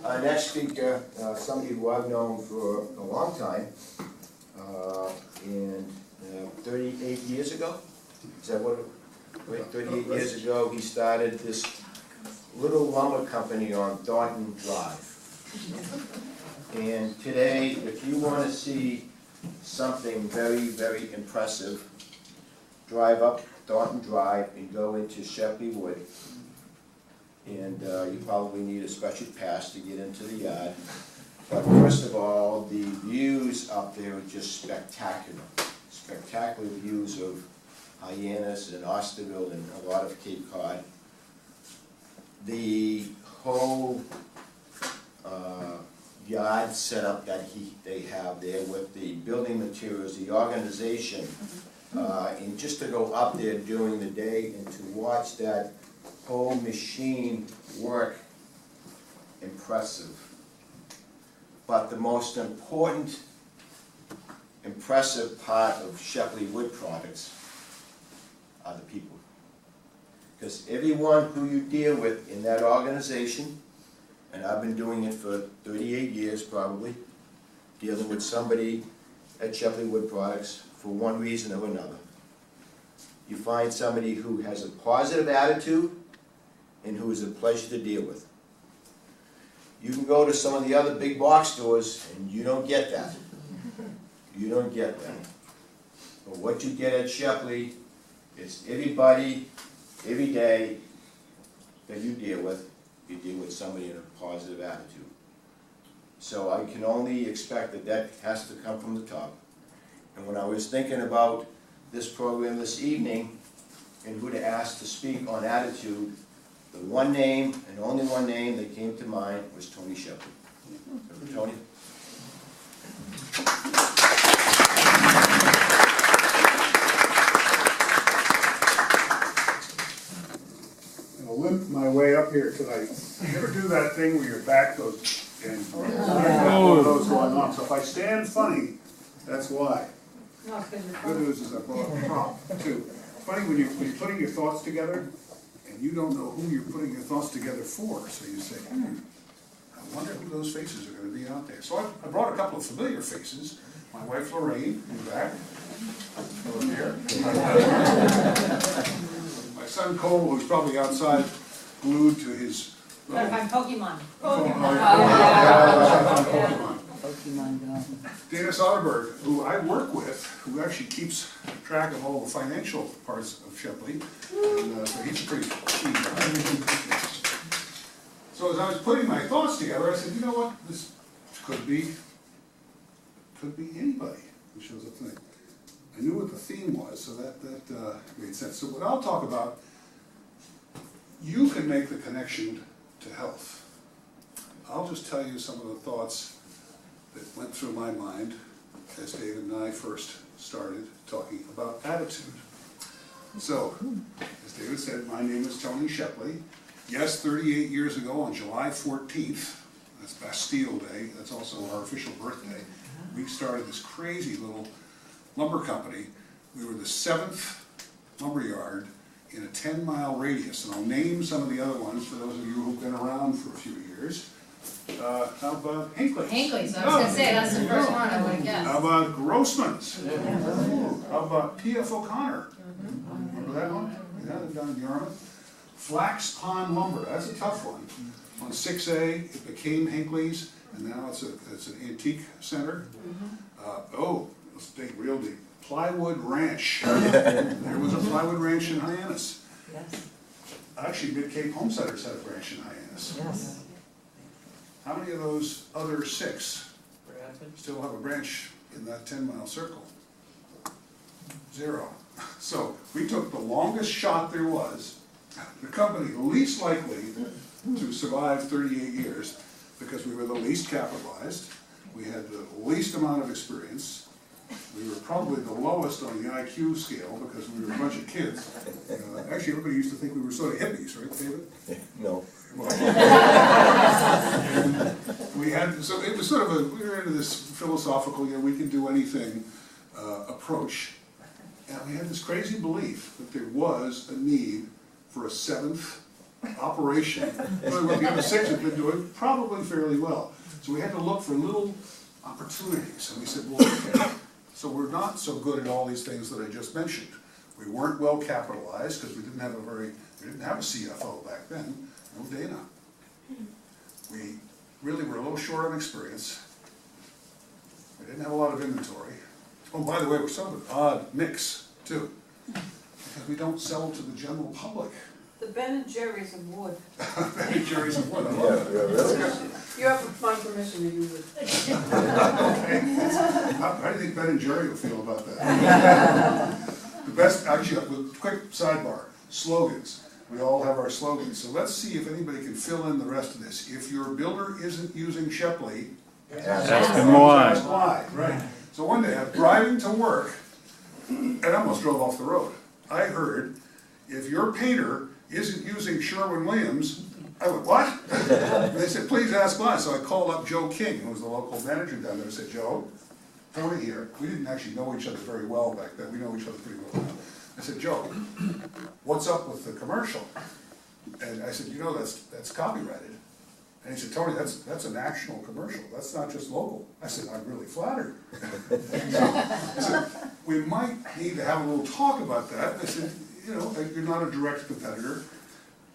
Our next speaker, somebody who I've known for a long time, and 38 years ago, is that what, wait, 38 years ago, he started this little lumber company on Thornton Drive. And today, if you want to see something very, very impressive, drive up Thornton Drive and go into Shepley Wood. And you probably need a special pass to get into the yard. But first of all, the views up there are just spectacular. Spectacular views of Hyannis and Osterville and a lot of Cape Cod. The whole yard setup that they have there with the building materials, the organization, and just to go up there during the day and to watch that whole machine work, impressive. But the most important, impressive part of Shepley Wood Products are the people. Because everyone who you deal with in that organization, and I've been doing it for 38 years probably, dealing with somebody at Shepley Wood Products for one reason or another. You find somebody who has a positive attitude and who is a pleasure to deal with. You can go to some of the other big box stores and you don't get that. You don't get that. But what you get at Shepley is everybody, every day that you deal with somebody in a positive attitude. So I can only expect that that has to come from the top. And when I was thinking about this program this evening and who to ask to speak on attitude, the one name and only one name that came to mind was Tony Shepley. Tony? I'm going to limp my way up here tonight. You ever do that thing where your back goes and one of those going on? So if I stand funny, that's why. Good news is I brought a prop too. Funny when you're putting your thoughts together and you don't know who you're putting your thoughts together for. So you say, I wonder who those faces are going to be out there. So I brought a couple of familiar faces. My wife Lorraine in the back. Over here. My son Cole, who's probably outside, glued to his. Gotta find Pokemon. Pokemon. Dana Soderberg, who I work with, who actually keeps track of all the financial parts of Shepley, and so he's a pretty keen guy. So as I was putting my thoughts together, I said, you know what, this could be anybody who shows up tonight. I knew what the theme was, so that made sense. So what I'll talk about, you can make the connection to health. I'll just tell you some of the thoughts that went through my mind as David and I first started talking about attitude. So, as David said, my name is Tony Shepley. Yes, 38 years ago on July 14th, that's Bastille Day, that's also our official birthday, we started this crazy little lumber company. We were the 7th lumber yard in a 10-mile radius, and I'll name some of the other ones for those of you who've been around for a few years. How about Hinkley's? Hinkley's, I was going to say, that's the first one I would have guessed. How about Grossman's? How about P.F. O'Connor? Remember that one? Yeah, they're down in Yarmouth. Flax Pond Lumber, that's a tough one. On 6A, it became Hinkley's, and now it's an antique center. Let's think real deep. Plywood Ranch. There was a Plywood Ranch in Hyannis. Yes. Actually, Mid-Cape Homesteaders had a branch in Hyannis. Yes. How many of those other 6 still have a branch in that 10-mile circle? 0. So we took the longest shot there was, the company least likely to survive 38 years because we were the least capitalized, we had the least amount of experience, we were probably the lowest on the IQ scale because we were a bunch of kids. Actually, everybody used to think we were sort of hippies, right, David? No. We had, so it was sort of we were into this philosophical, we can do anything approach. And we had this crazy belief that there was a need for a 7th operation, really what the other six have been doing probably fairly well. So we had to look for little opportunities, and we said, well, okay, so we're not so good at all these things that I just mentioned. We weren't well capitalized because we didn't have a CFO back then, no Dana. We really were a little short on experience. We didn't have a lot of inventory. Oh, by the way, we're sort of an odd mix too, because we don't sell to the general public. The Ben and Jerry's of wood. Ben and Jerry's of wood, I love that. You have my permission to use it. Okay. How do you think Ben and Jerry will feel about that? The best, actually, with quick sidebar, slogans. We all have our slogans, so let's see if anybody can fill in the rest of this. If your builder isn't using Shepley, Ask him why. ask why, right. So one day I'm driving to work, and I almost drove off the road. I heard, if your painter isn't using Sherwin-Williams, I went, what? And they said, please ask why. So I called up Joe King, who was the local manager down there. I said, Joe, Tony here. We didn't actually know each other very well back then. We know each other pretty well now. I said, Joe, what's up with the commercial? And I said, you know, that's copyrighted. And he said, Tony, that's a national commercial. That's not just local. I said, I'm really flattered. I said, we might need to have a little talk about that. I said, you know, you're not a direct competitor.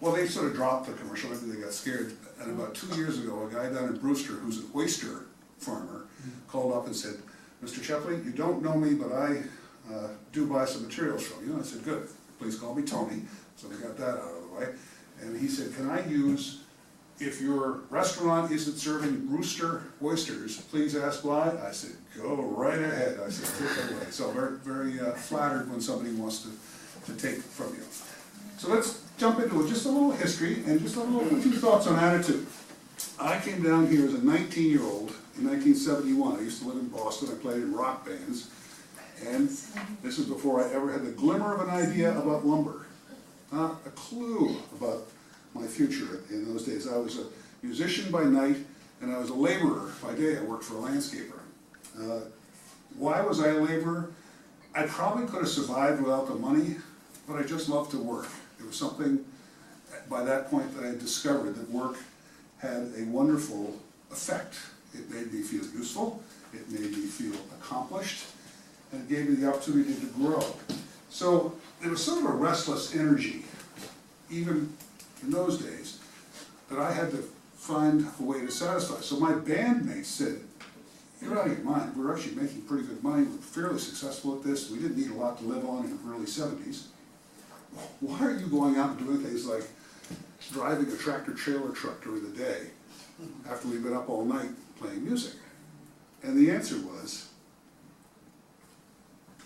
Well, they sort of dropped the commercial. Maybe they got scared. And about 2 years ago, a guy down in Brewster, who's an oyster farmer, called up and said, Mr. Shepley, you don't know me, but I do buy some materials from you. And I said, good. Please call me Tony. So we got that out of the way. And he said, can I use, if your restaurant isn't serving Brewster oysters, please ask why. I said, go right ahead. I said, take it away. So very, very flattered when somebody wants to take from you. So let's jump into it. Just a little history and just a few thoughts on attitude. I came down here as a 19-year-old in 1971. I used to live in Boston. I played in rock bands. And this is before I ever had the glimmer of an idea about lumber. Not a clue about my future in those days. I was a musician by night, and I was a laborer by day. I worked for a landscaper. Why was I a laborer? I probably could have survived without the money, but I just loved to work. There was something by that point that I discovered that work had a wonderful effect. It made me feel useful, it made me feel accomplished, and it gave me the opportunity to grow. So there was sort of a restless energy, even in those days, that I had to find a way to satisfy. So my bandmates said, you're out of your mind. We're actually making pretty good money. We're fairly successful at this. We didn't need a lot to live on in the early 70s. Why are you going out and doing things like driving a tractor-trailer truck during the day after we've been up all night playing music? And the answer was,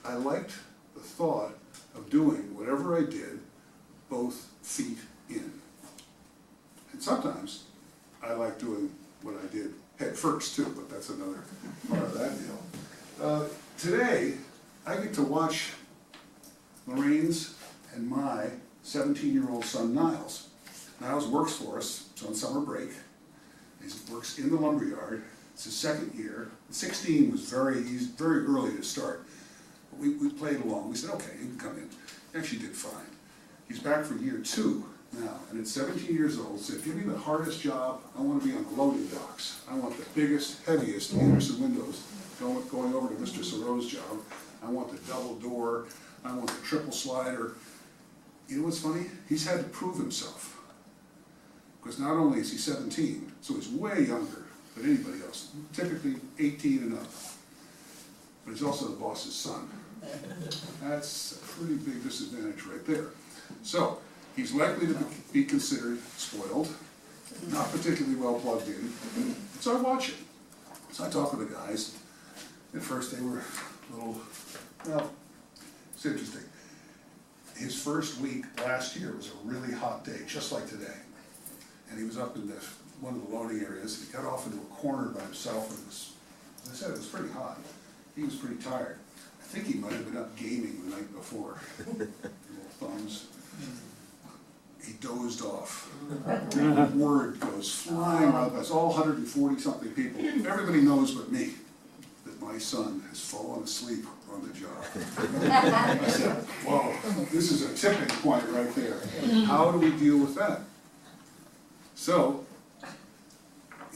I liked the thought of doing whatever I did, both feet in. And sometimes I like doing what I did head first too, but that's another part of that deal. Today, I get to watch Lorraine's and my 17-year-old son, Niles. Niles works for us, he's on summer break. He works in the lumberyard. It's his second year. 16 was very early to start. But we played along. We said, okay, you can come in. He actually did fine. He's back for year 2 now, and at 17 years old, said, give me the hardest job. I want to be on the loading docks. I want the biggest, heaviest Anderson windows going over to Mr. Sorrow's job. I want the double door. I want the triple slider. You know what's funny? He's had to prove himself. Because not only is he 17, so he's way younger than anybody else, typically 18 and up. But he's also the boss's son. That's a pretty big disadvantage right there. So, he's likely to be considered spoiled, not particularly well plugged in. So I watch it. So I talk to the guys. At first they were a little, well, it's interesting. His first week last year was a really hot day, just like today. And he was up in one of the loading areas. He got off into a corner by himself, and as I said, it was pretty hot. He was pretty tired. I think he might have been up gaming the night before. Little thumbs. He dozed off. Word goes flying around. That's all 140-something people. Everybody knows but me that my son has fallen asleep on the job. I said, whoa, this is a tipping point right there. How do we deal with that? So,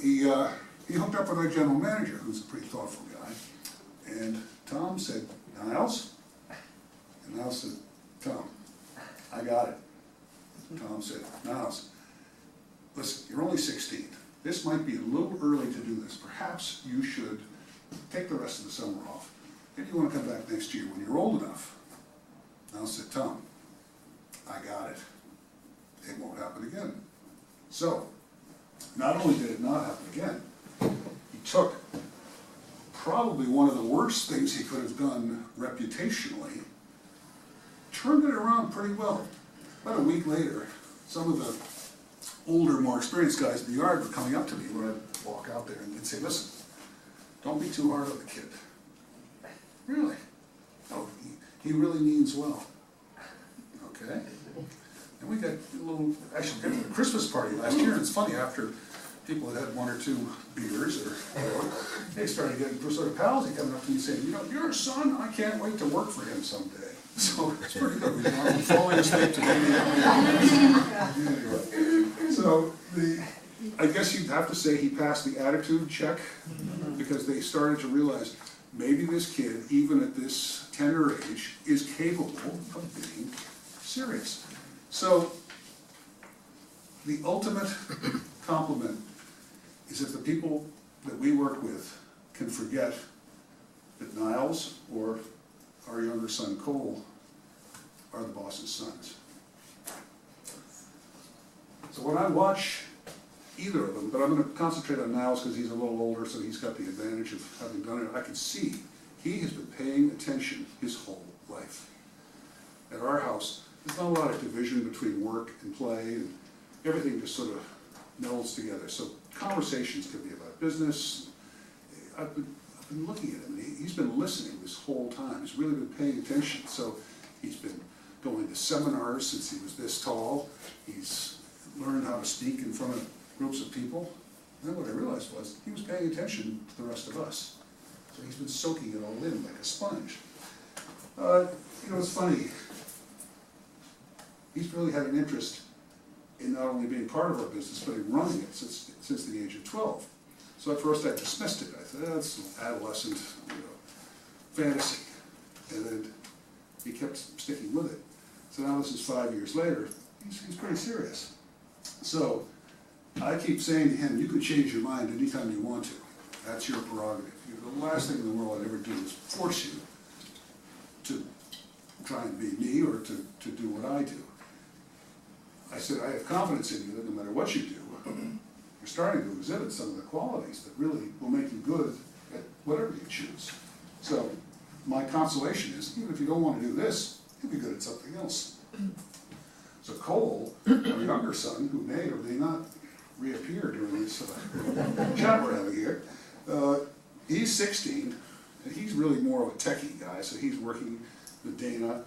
he hooked up with our general manager, who's a pretty thoughtful guy, and Tom said, Niles? And Niles said, Tom, I got it. Tom said, Niles, listen, you're only 16. This might be a little early to do this. Perhaps you should take the rest of the summer off. Maybe you want to come back next year when you're old enough. Niles said, Tom, I got it. It won't happen again. So, not only did it not happen again, he took probably one of the worst things he could have done reputationally, turned it around pretty well. About a week later, some of the older, more experienced guys in the yard were coming up to me when I'd walk out there and they'd say, listen, don't be too hard on the kid. Really? Oh, he really means well. Okay. And we got a little, actually, we got to the Christmas party last year, and it's funny, after people had had one or two beers, or they started getting sort of palsy coming up to me saying, you know, your son, I can't wait to work for him someday. So it's pretty good. I'm falling asleep today. Anyway. So I guess you'd have to say he passed the attitude check, because they started to realize maybe this kid, even at this tender age, is capable of being serious. So the ultimate compliment is if the people that we work with can forget that Niles or our younger son Cole are the boss's sons. So when I watch either of them, but I'm going to concentrate on Niles because he's a little older, so he's got the advantage of having done it, I can see he has been paying attention his whole life. At our house, there's not a lot of division between work and play, and everything just sort of melds together. So conversations can be about business. I've been looking at him, and he's been listening this whole time. He's really been paying attention. So he's been going to seminars since he was this tall. He's learned how to speak in front of groups of people. And then what I realized was he was paying attention to the rest of us. So he's been soaking it all in like a sponge. You know, it's funny. He's really had an interest in not only being part of our business, but in running it since the age of 12. So at first I dismissed it. I thought, that's an adolescent, fantasy. And then he kept sticking with it. So now this is 5 years later, he's pretty serious. So I keep saying to him, you can change your mind anytime you want to. That's your prerogative. The last thing in the world I'd ever do is force you to try and be me or to do what I do. I said, I have confidence in you that no matter what you do, you're starting to exhibit some of the qualities that really will make you good at whatever you choose. So my consolation is, even if you don't want to do this, you'll be good at something else. So Cole, our younger son, who may or may not reappear during this chat we're having here, he's 16, and he's really more of a techie guy, so he's working with Dana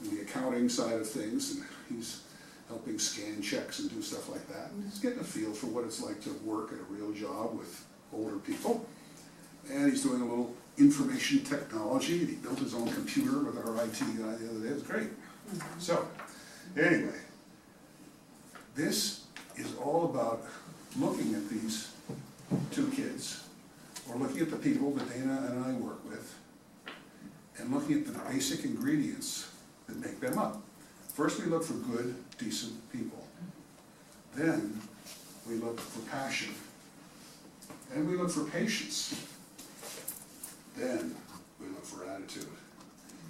in the accounting side of things, and he's helping scan checks and do stuff like that. And he's getting a feel for what it's like to work at a real job with older people. And he's doing a little information technology, and he built his own computer with our IT guy the other day. It was great. So, anyway, this is all about looking at these two kids, or looking at the people that Dana and I work with, and looking at the basic ingredients that make them up. First we look for good, decent people. Then we look for passion. Then we look for patience. Then we look for attitude.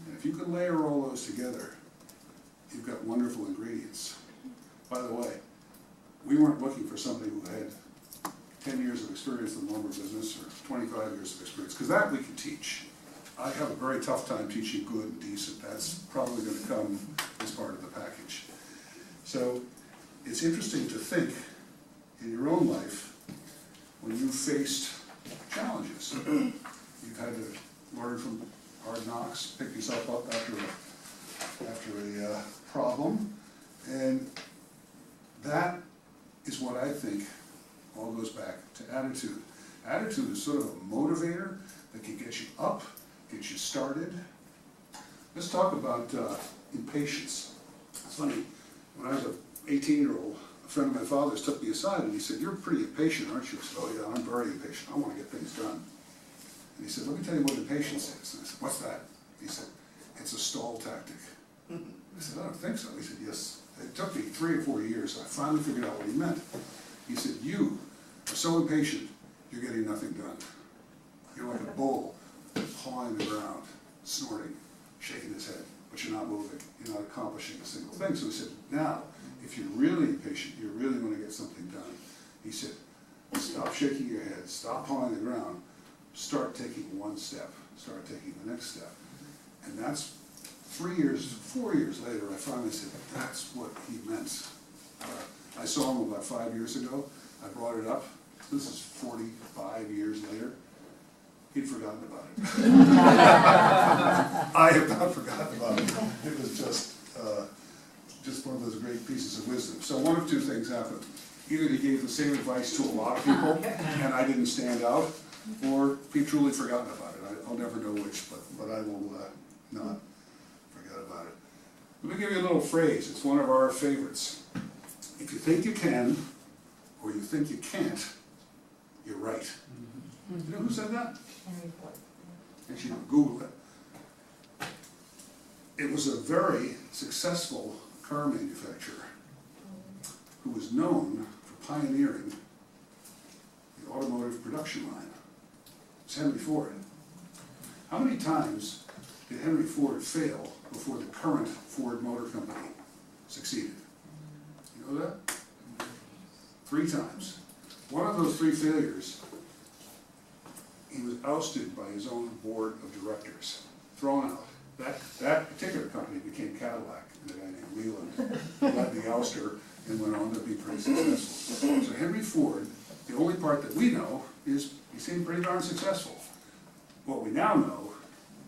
And if you can layer all those together, you've got wonderful ingredients. By the way, we weren't looking for somebody who had 10 years of experience in the lumber business or 25 years of experience, because that we can teach. I have a very tough time teaching good and decent. That's probably going to come as part of the package. So it's interesting to think in your own life when you've faced challenges. You've had to learn from hard knocks, pick yourself up after a problem, and that is what I think all goes back to attitude. Attitude is sort of a motivator that can get you up, get you started. Let's talk about impatience. It's funny, when I was an 18-year-old, a friend of my father's took me aside and he said, "You're pretty impatient, aren't you?" I said, "Oh yeah, I'm very impatient. I want to get things done." And he said, "Let me tell you what impatience is." And I said, "What's that?" He said, "It's a stall tactic." I said, "I don't think so." He said, "Yes." It took me 3 or 4 years, so I finally figured out what he meant. He said, "You are so impatient, you're getting nothing done. You're like a bull pawing the ground, snorting, shaking his head, but you're not moving. You're not accomplishing a single thing." So he said, "Now, if you're really impatient, you really want to get something done." He said, "Stop shaking your head, stop pawing the ground, start taking one step, start taking the next step." And that's 4 years later, I finally said, that's what he meant. I saw him about 5 years ago. I brought it up. This is 45 years later. He'd forgotten about it. I have not forgotten about it. It was just one of those great pieces of wisdom. So one of two things happened. Either he gave the same advice to a lot of people, and I didn't stand out, or he truly forgotten about it. I'll never know which, but I will not forget about it. Let me give you a little phrase. It's one of our favorites. If you think you can, or you think you can't, you're right. You know who said that? Henry Ford. Actually, Google it. It was a very successful car manufacturer who was known for pioneering the automotive production line. It's Henry Ford. How many times did Henry Ford fail before the current Ford Motor Company succeeded? You know that? 3 times. One of those 3 failures, he was ousted by his own board of directors, thrown out. That particular company became Cadillac, and a guy named Leland led the ouster and went on to be pretty successful. So Henry Ford, the only part that we know is he seemed pretty darn successful. What we now know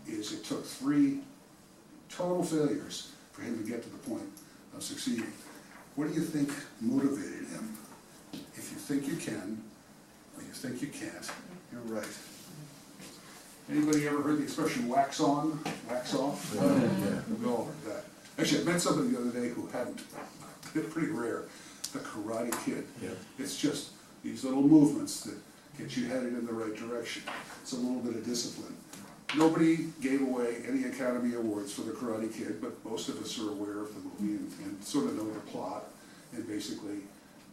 is it took 3 total failures for him to get to the point of succeeding. What do you think motivated him? If you think you can, or you think you can't, you're right. Anybody ever heard the expression wax on, wax off? Yeah. We all heard that. Actually, I met somebody the other day who hadn't. It's pretty rare. The Karate Kid. Yeah. It's just these little movements that get you headed in the right direction. It's a little bit of discipline. Nobody gave away any Academy Awards for the Karate Kid, but most of us are aware of the movie and sort of know the plot. And basically,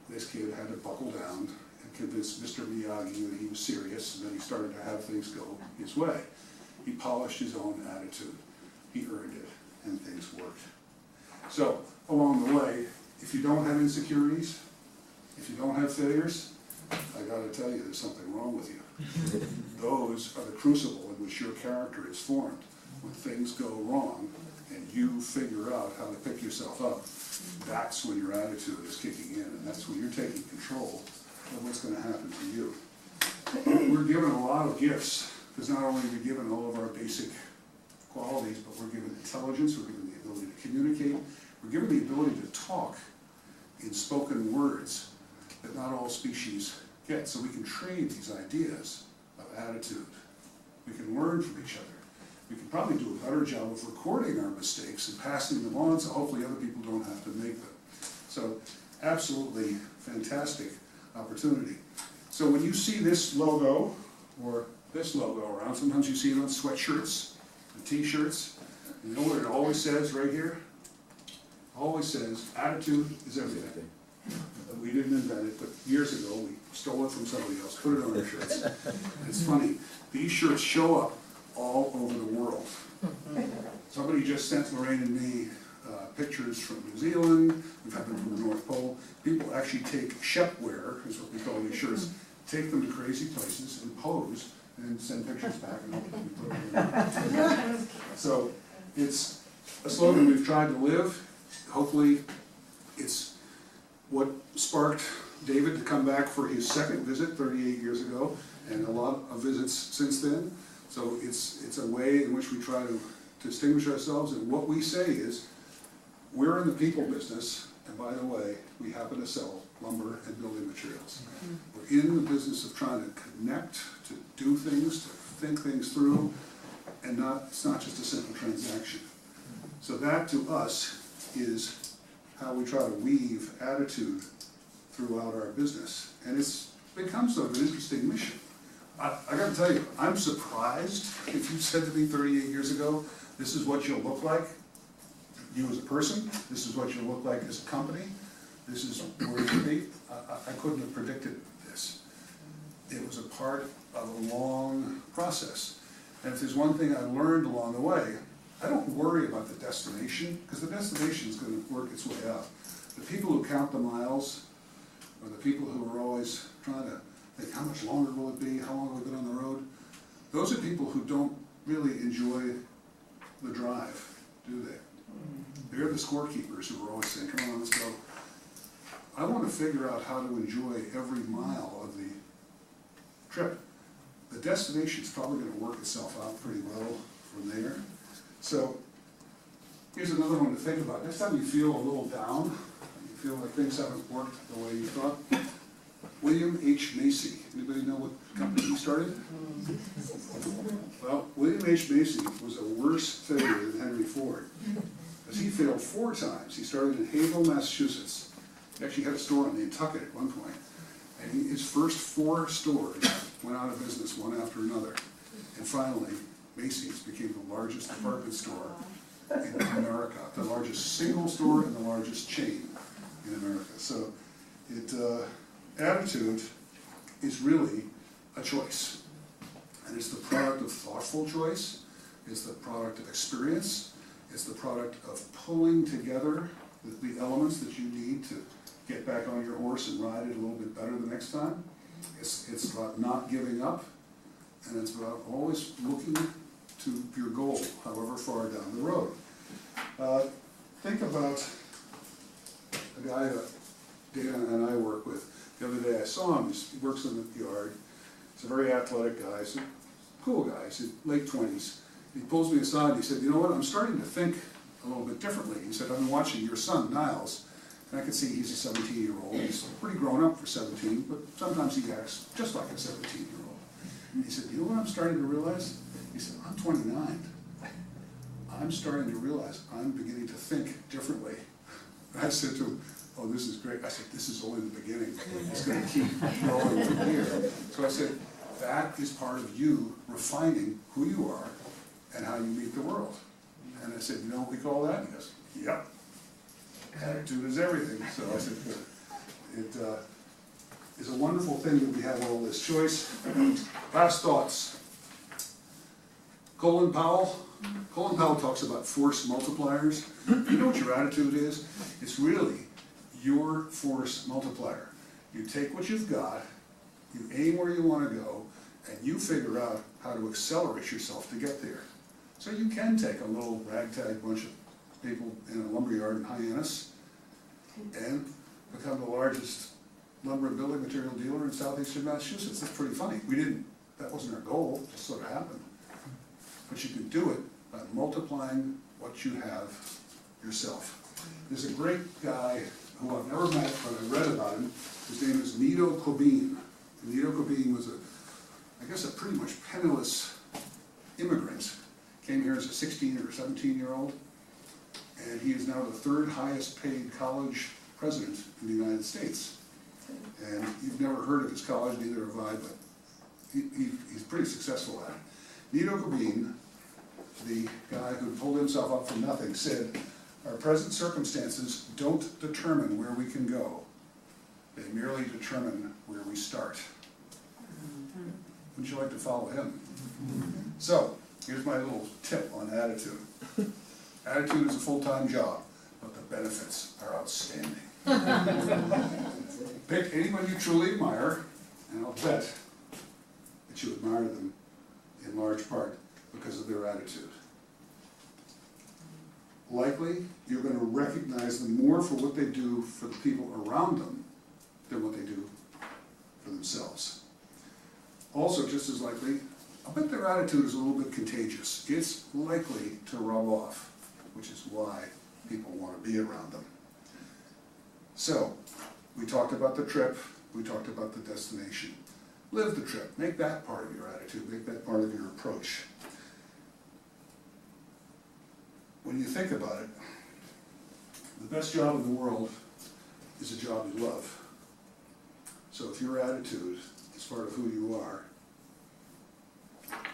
this kid had to buckle down and convince Mr. Miyagi that he was serious, and then he started to have things go his way. He polished his own attitude. He earned it, and things worked. So, along the way, if you don't have insecurities, if you don't have failures, I gotta tell you, there's something wrong with you. Those are the crucible in which your character is formed. When things go wrong, and you figure out how to pick yourself up, that's when your attitude is kicking in, and that's when you're taking control of what's going to happen to you. We're given a lot of gifts, because not only are we given all of our basic qualities, but we're given intelligence, we're given the ability to communicate, we're given the ability to talk in spoken words that not all species get. So we can trade these ideas of attitude. We can learn from each other. We can probably do a better job of recording our mistakes and passing them on, so hopefully other people don't have to make them. So absolutely fantastic opportunity. So when you see this logo or this logo around, sometimes you see it on sweatshirts and t-shirts. You know what it always says right here? Always says, attitude is everything. We didn't invent it, but years ago we stole it from somebody else, put it on our shirts. It's funny, these shirts show up all over the world. Somebody just sent Lorraine and me pictures from New Zealand. We've had them from the North Pole. People actually take Shepley, is what we call these shirts, take them to crazy places and pose and send pictures back and we put them in. So it's a slogan we've tried to live. Hopefully it's what sparked David to come back for his second visit 38 years ago, and a lot of visits since then. So it's a way in which we try to distinguish ourselves, and what we say is, we're in the people business, and by the way, we happen to sell lumber and building materials. We're in the business of trying to connect, to do things, to think things through, and it's not just a simple transaction. So that to us is how we try to weave attitude throughout our business. And it's become sort of an interesting mission. I gotta tell you, I'm surprised if you said to me 38 years ago, this is what you'll look like, you as a person, this is what you'll look like as a company, this is where you'll be. I couldn't have predicted this. It was a part of a long process. And if there's one thing I learned along the way, I don't worry about the destination, because the destination is going to work its way out. The people who count the miles, or the people who are always trying to think, how much longer will it be, how long have we been on the road? Those are people who don't really enjoy the drive, do they? They're the scorekeepers who are always saying, come on, let's go. I want to figure out how to enjoy every mile of the trip. The destination's probably going to work itself out pretty well from there. So here's another one to think about. Next time you feel a little down, you feel like things haven't worked the way you thought, William H. Macy. Anybody know what company he started? Well, William H. Macy was a worse failure than Henry Ford, because he failed 4 times. He started in Haverhill, Massachusetts. He actually had a store on Nantucket at one point. And his first 4 stores went out of business one after another. And finally, Macy's became the largest department store in America, the largest single store and the largest chain in America. So attitude is really a choice. And it's the product of thoughtful choice, it's the product of experience, it's the product of pulling together the elements that you need to get back on your horse and ride it a little bit better the next time. It's about not giving up, and it's about always looking to your goal, however far down the road. Think about a guy that Dana and I work with. The other day I saw him, he works in the yard. He's a very athletic guy, he's a cool guy, he's in late 20s. He pulls me aside and he said, you know what, I'm starting to think a little bit differently. He said, I've been watching your son, Niles, and I can see he's a 17-year-old. He's pretty grown up for 17, but sometimes he acts just like a 17-year-old. He said, you know what I'm starting to realize? He said, I'm 29. I'm starting to realize I'm beginning to think differently. And I said to him, oh, this is great. I said, this is only the beginning. It's going to keep growing from here. So I said, that is part of you refining who you are and how you meet the world. And I said, you know what we call that? He goes, yep. Attitude is everything. So I said, it is a wonderful thing that we have all this choice. Last thoughts. Colin Powell talks about force multipliers. You know what your attitude is? It's really your force multiplier. You take what you've got, you aim where you want to go, and you figure out how to accelerate yourself to get there. So you can take a little ragtag bunch of people in a lumberyard in Hyannis and become the largest lumber and building material dealer in southeastern Massachusetts. That's pretty funny. That wasn't our goal, it just sort of happened. But you can do it by multiplying what you have yourself. There's a great guy who I've never met, but I read about him. His name is Nito Kobin. And Nito Kobin was I guess a pretty much penniless immigrant. Came here as a 16 or 17-year-old. And he is now the 3rd highest paid college president in the United States. And you've never heard of his college, neither have I, but he's pretty successful at it. Nito Kobin, the guy who pulled himself up from nothing, said, our present circumstances don't determine where we can go. They merely determine where we start. Wouldn't you like to follow him? So, here's my little tip on attitude. Attitude is a full-time job, but the benefits are outstanding. Pick anyone you truly admire, and I'll bet that you admire them in large part because of their attitude. Likely, you're going to recognize them more for what they do for the people around them than what they do for themselves. Also, just as likely, I bet their attitude is a little bit contagious. It's likely to rub off, which is why people want to be around them. So, we talked about the trip, we talked about the destination. Live the trip, make that part of your attitude, make that part of your approach. When you think about it, the best job in the world is a job you love. So if your attitude is part of who you are,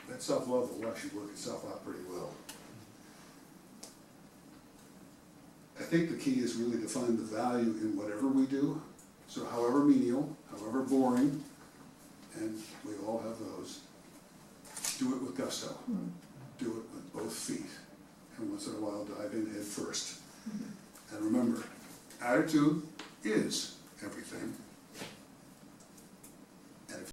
that self-love will actually work itself out pretty well. I think the key is really to find the value in whatever we do. So however menial, however boring, and we all have those, do it with gusto. Do it with both feet. And once in a while, dive in head first. And remember, attitude is everything.